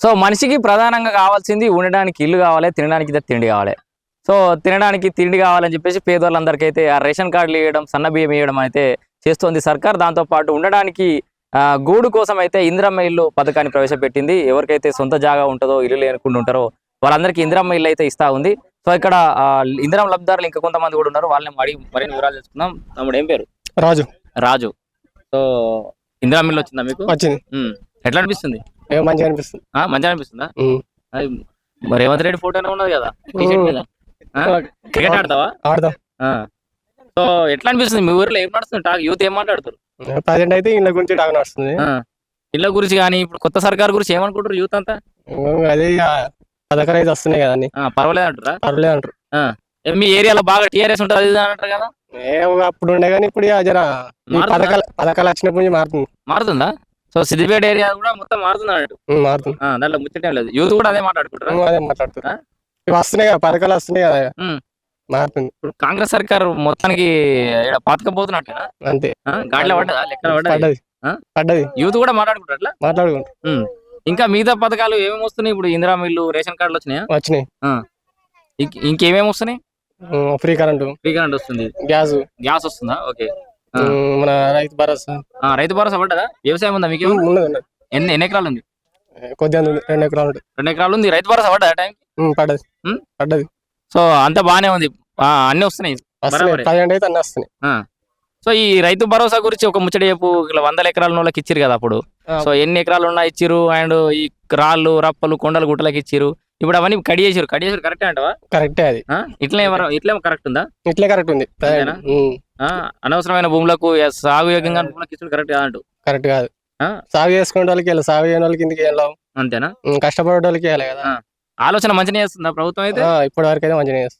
So మనిషికి ప్రధానంగా కావాల్సింది ఉండడానికి ఇల్లు కావాలి, తినడానికి తిండి కావాలి. సో తినడానికి తిండి కావాలని చెప్పేసి పేదవాళ్ళందరికీ అయితే ఆ రేషన్ కార్డులు ఇవ్వడం, సన్న బియ్యం ఇవ్వడం అయితే చేస్తోంది సర్కార్. దాంతోపాటు ఉండడానికి గూడు కోసం అయితే ఇందిరమ్మ ఇల్లు పథకాన్ని ప్రవేశపెట్టింది. ఎవరికైతే సొంత జాగా ఉంటుందో, ఇల్లు లేకుండా ఉంటారో వాళ్ళందరికీ ఇందిరమ్మ ఇల్లు అయితే ఇస్తా ఉంది. సో ఇక్కడ ఇందిరమ్మ లబ్ధిదారులు ఇంకా కొంతమంది కూడా ఉన్నారు. వాళ్ళని అడిగి మరిన్ని వివరాలు తెలుసుకుందాం. తమ్ముడు ఏం పేరు? రాజు. సో ఇందిరమ్మ ఇల్లు వచ్చిందా మీకు? వచ్చింది. ఎట్లా అనిపిస్తుంది? మంచిగా అనిపిస్తుంది. మంచిగా అనిపిస్తుందా? మరి రేవంత్ రెడ్డి ఫోటోనే ఉన్నది కదా క్రికెట్ ఆడతావా? ఆడతాం. సో ఎట్లా అనిపిస్తుంది? మీ ఊర్లో ఏం నడుస్తుంది టాక్? యూత్ ఏం మాట్లాడుతారు? ప్రజెంట్ అయితే ఇళ్ళ గురించి టాక్ నడుస్తుంది. ఇళ్ళ గురించి కానీ ఇప్పుడు కొత్త సర్కార్ గురించి ఏమనుకుంటారు యూత్ అంతా? అదే పథకాలు అయితే వస్తున్నాయి కదా అన్ని. పర్వాలేదు అంటారా? పర్వాలేదు అంటారు. మీ ఏరియాలో బాగా టీఆర్ఎస్ ఉంటుంది అది అంటారు కదా. అప్పుడు ఉండే కానీ ఇప్పుడు జర పథకాలు వచ్చినప్పుడు మారుతుందా? సో సిద్దిపేట ఏరియా కూడా మొత్తం మారుతుంది అన్నట్టు. మారుతుంది. దాంట్లో ముచ్చటేం లేదు. యూత్ కూడా అదే మాట్లాడుకుంటారు. అదే మాట్లాడుతారు. వస్తున్నాయి కదా పథకాలు వస్తున్నాయి కదా, మారుతుంది. ఇప్పుడు కాంగ్రెస్ సర్కార్ మొత్తానికి పాతకపోతున్నట్టు అంతే. గాడిలో పడ్డదా? లెక్కన పడ్డది. యూత్ కూడా మాట్లాడుకుంటారు అట్లా మాట్లాడుకుంటారు. ఇంకా మిగతా పథకాలు ఏమేమి వస్తున్నాయి? ఇప్పుడు ఇందిరమ్మ ఇల్లు, రేషన్ కార్డులు వచ్చినాయి. ఇంకేమేమి వస్తున్నాయి? ఫ్రీ కరెంట్ వస్తుంది. గ్యాస్ వస్తుందా? ఓకే. మన రైతు భరోసా పడ్డదా? వ్యవసాయం ఉందా మీకు? ఎన్ని ఎకరాలు ఉంది? కొద్దిగా 2 ఎకరాలు. 2 ఎకరాలు ఉంది. రైతు భరోసా పడ్డా టైం? పడ్డది. సో అంతా బానే ఉంది. అన్ని వస్తున్నాయి. అయితే అన్ని వస్తున్నాయి. సో ఈ రైతు భరోసా గురించి ఒక ముచ్చట చెప్పు. 100 ఎకరాల వాళ్ళకి ఇచ్చిరు కదా అప్పుడు. సో ఎన్ని ఎకరాలు ఉన్నా ఇచ్చిరు. అండ్ ఈ రాళ్ళు, రప్పలు, కొండలు, గుట్టలకి ఇచ్చిరు. ఇప్పుడు అవన్నీ కడిగేసారు. కరెక్టే అంటవా? కరెక్టే. అది ఇట్లే కరెక్ట్ ఉందా? ఇట్లే కరెక్ట్ ఉంది. అనవసరమైన భూములకు సాగు యోగ్యంగా ఇచ్చుడు కరెక్ట్ కాదంటు. కరెక్ట్ కాదు. సాగు చేసుకునే వాళ్ళకి సాగు చేయని వాళ్ళకి ఎందుకు వెళ్ళాం? అంతేనా? కష్టపడే వాళ్ళకి వెళ్ళాలి కదా. ఆలోచన మంచిగా చేస్తుందా ప్రభుత్వం అయితే? ఇప్పటి వరకు అయితే మంచిగా చేస్తుంది.